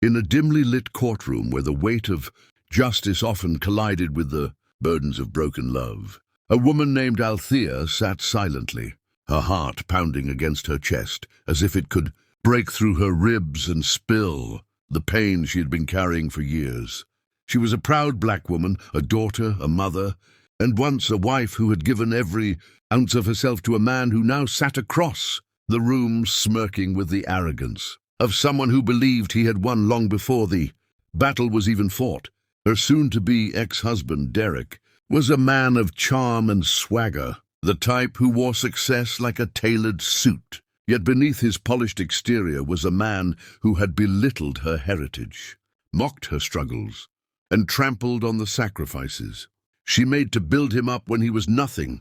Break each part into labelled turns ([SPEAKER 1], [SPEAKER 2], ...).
[SPEAKER 1] In a dimly lit courtroom where the weight of justice often collided with the burdens of broken love, a woman named Althea sat silently, her heart pounding against her chest as if it could break through her ribs and spill the pain she had been carrying for years. She was a proud black woman, a daughter, a mother, and once a wife who had given every ounce of herself to a man who now sat across the room smirking with the arrogance of someone who believed he had won long before the battle was even fought. Her soon-to-be ex-husband, Derek, was a man of charm and swagger, the type who wore success like a tailored suit. Yet beneath his polished exterior was a man who had belittled her heritage, mocked her struggles, and trampled on the sacrifices she made to build him up when he was nothing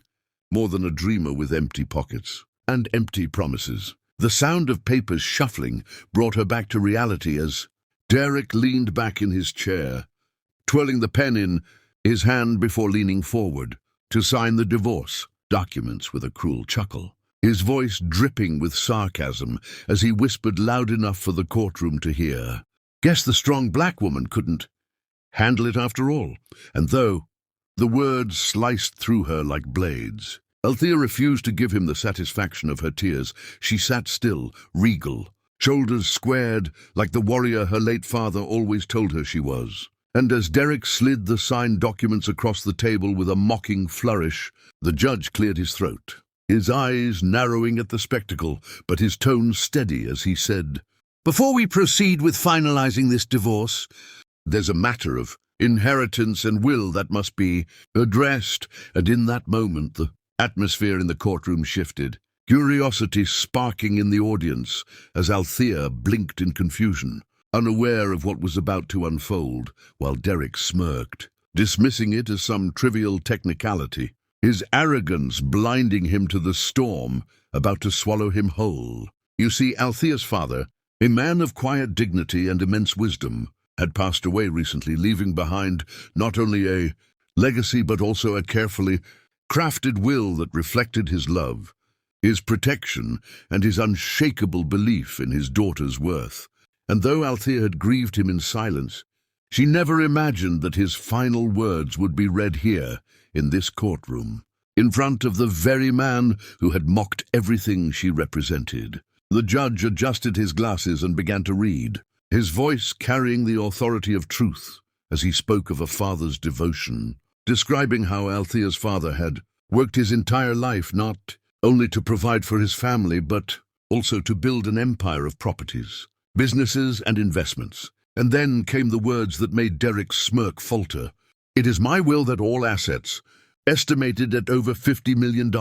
[SPEAKER 1] more than a dreamer with empty pockets and empty promises. The sound of papers shuffling brought her back to reality as Derek leaned back in his chair, twirling the pen in his hand before leaning forward to sign the divorce documents with a cruel chuckle, his voice dripping with sarcasm as he whispered loud enough for the courtroom to hear. Guess the strong black woman couldn't handle it after all. And though the words sliced through her like blades, Althea refused to give him the satisfaction of her tears. She sat still, regal, shoulders squared like the warrior her late father always told her she was. And as Derek slid the signed documents across the table with a mocking flourish, the judge cleared his throat, his eyes narrowing at the spectacle, but his tone steady as he said, "Before we proceed with finalizing this divorce, there's a matter of inheritance and will that must be addressed." And in that moment, the atmosphere in the courtroom shifted, curiosity sparking in the audience as Althea blinked in confusion, unaware of what was about to unfold, while Derek smirked, dismissing it as some trivial technicality, his arrogance blinding him to the storm about to swallow him whole. You see, Althea's father, a man of quiet dignity and immense wisdom, had passed away recently, leaving behind not only a legacy but also a carefully crafted will that reflected his love, his protection, and his unshakable belief in his daughter's worth. And though Althea had grieved him in silence, she never imagined that his final words would be read here, in this courtroom, in front of the very man who had mocked everything she represented. The judge adjusted his glasses and began to read, his voice carrying the authority of truth as he spoke of a father's devotion, describing how Althea's father had worked his entire life not only to provide for his family but also to build an empire of properties, businesses and investments. And then came the words that made Derek's smirk falter. "It is my will that all assets, estimated at over $50 million,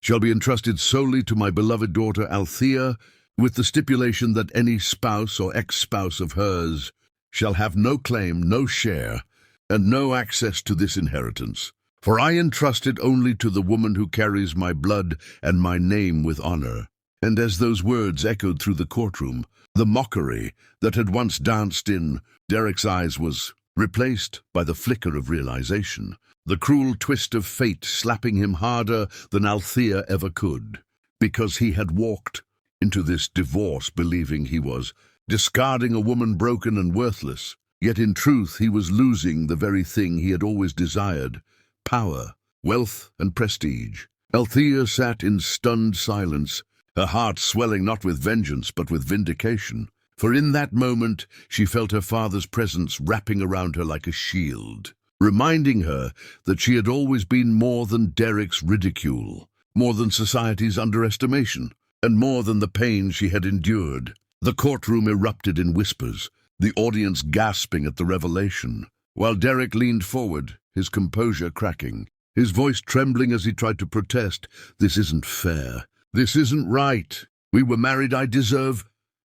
[SPEAKER 1] shall be entrusted solely to my beloved daughter Althea, with the stipulation that any spouse or ex-spouse of hers shall have no claim, no share, and no access to this inheritance. For I entrust it only to the woman who carries my blood and my name with honor." And as those words echoed through the courtroom, the mockery that had once danced in Derek's eyes was replaced by the flicker of realization, the cruel twist of fate slapping him harder than Althea ever could, because he had walked into this divorce believing he was discarding a woman broken and worthless, yet in truth he was losing the very thing he had always desired: power, wealth, and prestige. Althea sat in stunned silence, her heart swelling not with vengeance but with vindication, for in that moment she felt her father's presence wrapping around her like a shield, reminding her that she had always been more than Derek's ridicule, more than society's underestimation, and more than the pain she had endured. The courtroom erupted in whispers, the audience gasping at the revelation, while Derek leaned forward, his composure cracking, his voice trembling as he tried to protest. "This isn't fair. This isn't right. We were married, I deserve—"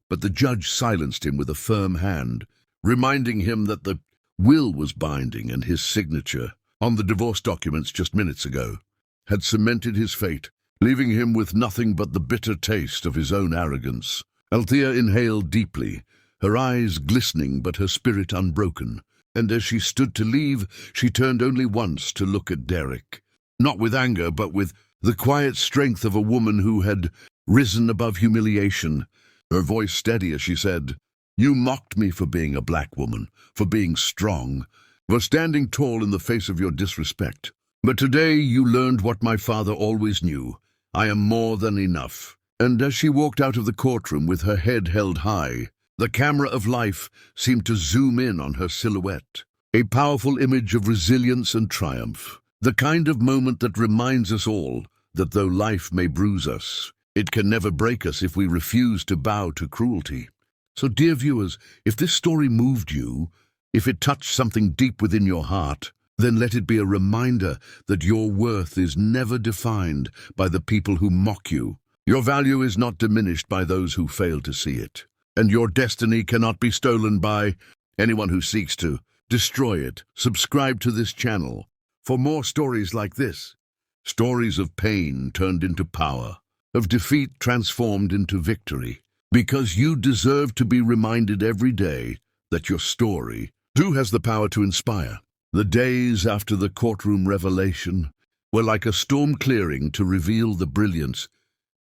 [SPEAKER 1] But the judge silenced him with a firm hand, reminding him that the will was binding and his signature on the divorce documents just minutes ago had cemented his fate, leaving him with nothing but the bitter taste of his own arrogance. Althea inhaled deeply, her eyes glistening but her spirit unbroken, and as she stood to leave, she turned only once to look at Derek, not with anger but with the quiet strength of a woman who had risen above humiliation, her voice steady as she said, You mocked me for being a black woman, for being strong, for standing tall in the face of your disrespect. But today you learned what my father always knew. I am more than enough." And as she walked out of the courtroom with her head held high, the camera of life seemed to zoom in on her silhouette. A powerful image of resilience and triumph. The kind of moment that reminds us all that though life may bruise us, it can never break us if we refuse to bow to cruelty. So, dear viewers, if this story moved you, if it touched something deep within your heart, then let it be a reminder that your worth is never defined by the people who mock you. Your value is not diminished by those who fail to see it. And your destiny cannot be stolen by anyone who seeks to destroy it. Subscribe to this channel for more stories like this. Stories of pain turned into power, of defeat transformed into victory. Because you deserve to be reminded every day that your story too has the power to inspire. The days after the courtroom revelation were like a storm clearing to reveal the brilliance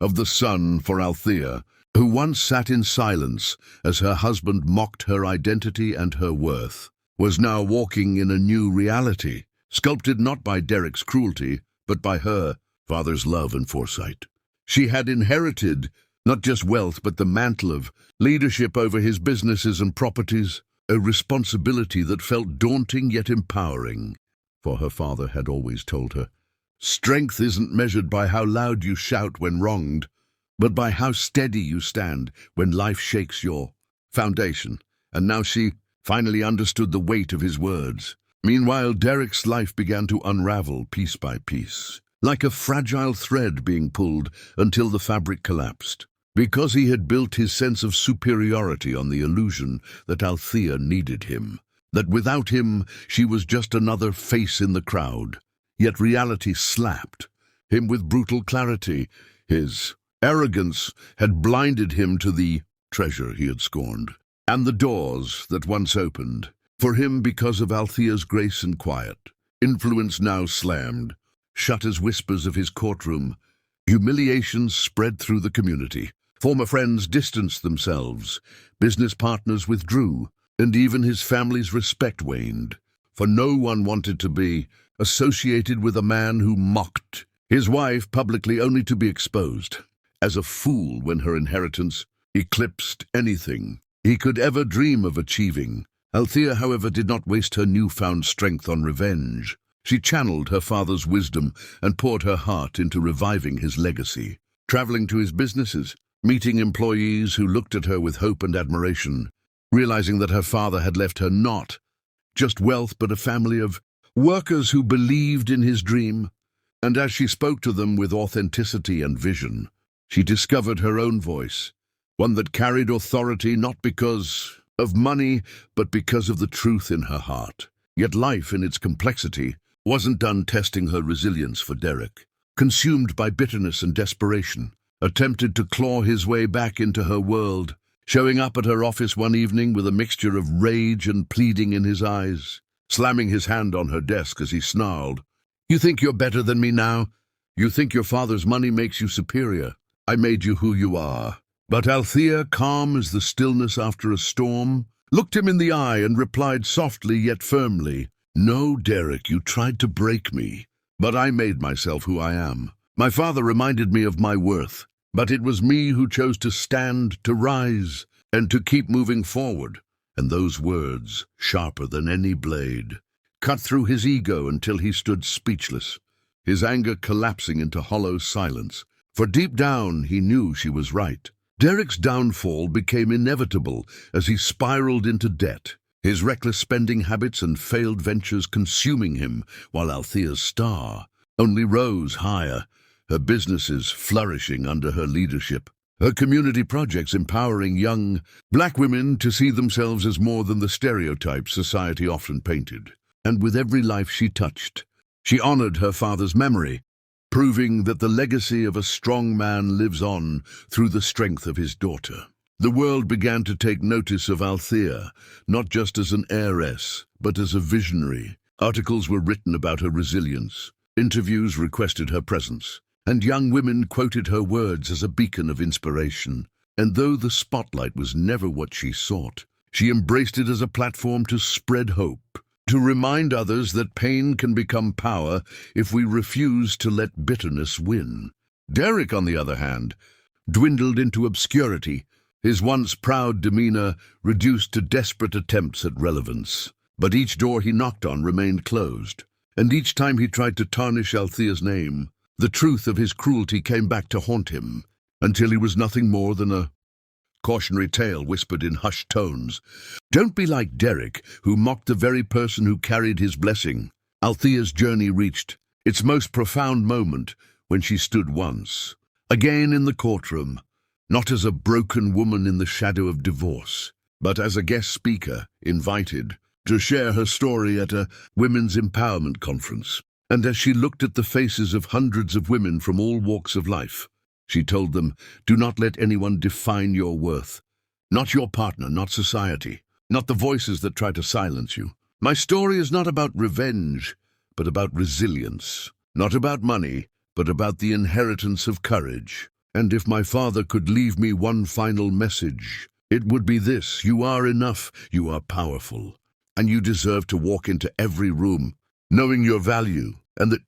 [SPEAKER 1] of the sun for Althea, who once sat in silence as her husband mocked her identity and her worth, was now walking in a new reality, sculpted not by Derek's cruelty, but by her father's love and foresight. She had inherited not just wealth, but the mantle of leadership over his businesses and properties, a responsibility that felt daunting yet empowering. For her father had always told her, "Strength isn't measured by how loud you shout when wronged, but by how steady you stand when life shakes your foundation." And now she finally understood the weight of his words. Meanwhile, Derek's life began to unravel piece by piece, like a fragile thread being pulled until the fabric collapsed. Because he had built his sense of superiority on the illusion that Althea needed him, that without him she was just another face in the crowd. Yet reality slapped him with brutal clarity. His arrogance had blinded him to the treasure he had scorned, and the doors that once opened for him because of Althea's grace and quiet. Influence now slammed shut as whispers of his courtroom. Humiliation spread through the community. Former friends distanced themselves, business partners withdrew, and even his family's respect waned, for no one wanted to be associated with a man who mocked his wife publicly only to be exposed as a fool when her inheritance eclipsed anything he could ever dream of achieving. Althea, however, did not waste her newfound strength on revenge. She channeled her father's wisdom and poured her heart into reviving his legacy, traveling to his businesses, meeting employees who looked at her with hope and admiration, realizing that her father had left her not just wealth but a family of workers who believed in his dream. And as she spoke to them with authenticity and vision, she discovered her own voice, one that carried authority not because of money, but because of the truth in her heart. Yet life, in its complexity, wasn't done testing her resilience for Derek. Consumed by bitterness and desperation, attempted to claw his way back into her world, showing up at her office one evening with a mixture of rage and pleading in his eyes, slamming his hand on her desk as he snarled, "You think you're better than me now? You think your father's money makes you superior? I made you who you are." But Althea, calm as the stillness after a storm, looked him in the eye and replied softly yet firmly, "No, Derek, you tried to break me, but I made myself who I am. My father reminded me of my worth, but it was me who chose to stand, to rise, and to keep moving forward." And those words, sharper than any blade, cut through his ego until he stood speechless, his anger collapsing into hollow silence. For deep down he knew she was right. Derek's downfall became inevitable as he spiraled into debt, his reckless spending habits and failed ventures consuming him, while Althea's star only rose higher, her businesses flourishing under her leadership, her community projects empowering young black women to see themselves as more than the stereotypes society often painted. And with every life she touched, she honored her father's memory, proving that the legacy of a strong man lives on through the strength of his daughter. The world began to take notice of Althea, not just as an heiress, but as a visionary. Articles were written about her resilience, interviews requested her presence, and young women quoted her words as a beacon of inspiration. And though the spotlight was never what she sought, she embraced it as a platform to spread hope, to remind others that pain can become power if we refuse to let bitterness win. Derek, on the other hand, dwindled into obscurity, his once proud demeanor reduced to desperate attempts at relevance. But each door he knocked on remained closed, and each time he tried to tarnish Althea's name, the truth of his cruelty came back to haunt him, until he was nothing more than a cautionary tale whispered in hushed tones. Don't be like Derek, who mocked the very person who carried his blessing. Althea's journey reached its most profound moment when she stood once again in the courtroom, not as a broken woman in the shadow of divorce, but as a guest speaker invited to share her story at a women's empowerment conference. And as she looked at the faces of hundreds of women from all walks of life, she told them, do not let anyone define your worth. Not your partner, not society, not the voices that try to silence you. My story is not about revenge, but about resilience. Not about money, but about the inheritance of courage. And if my father could leave me one final message, it would be this: you are enough, you are powerful, and you deserve to walk into every room knowing your value. And the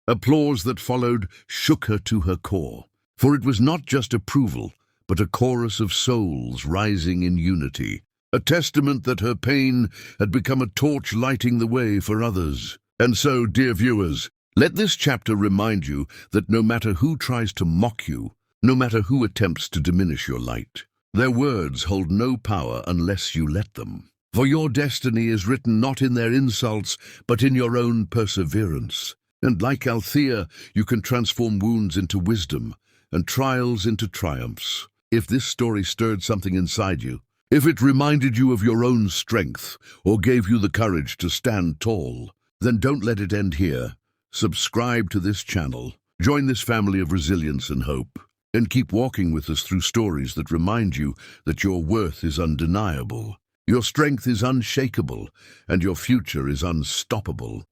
[SPEAKER 1] applause that followed shook her to her core. For it was not just approval, but a chorus of souls rising in unity, a testament that her pain had become a torch lighting the way for others. And so, dear viewers, let this chapter remind you that no matter who tries to mock you, no matter who attempts to diminish your light, their words hold no power unless you let them. For your destiny is written not in their insults, but in your own perseverance. And like Althea, you can transform wounds into wisdom, and trials into triumphs. If this story stirred something inside you, if it reminded you of your own strength, or gave you the courage to stand tall, then don't let it end here. Subscribe to this channel, join this family of resilience and hope, and keep walking with us through stories that remind you that your worth is undeniable, your strength is unshakable, and your future is unstoppable.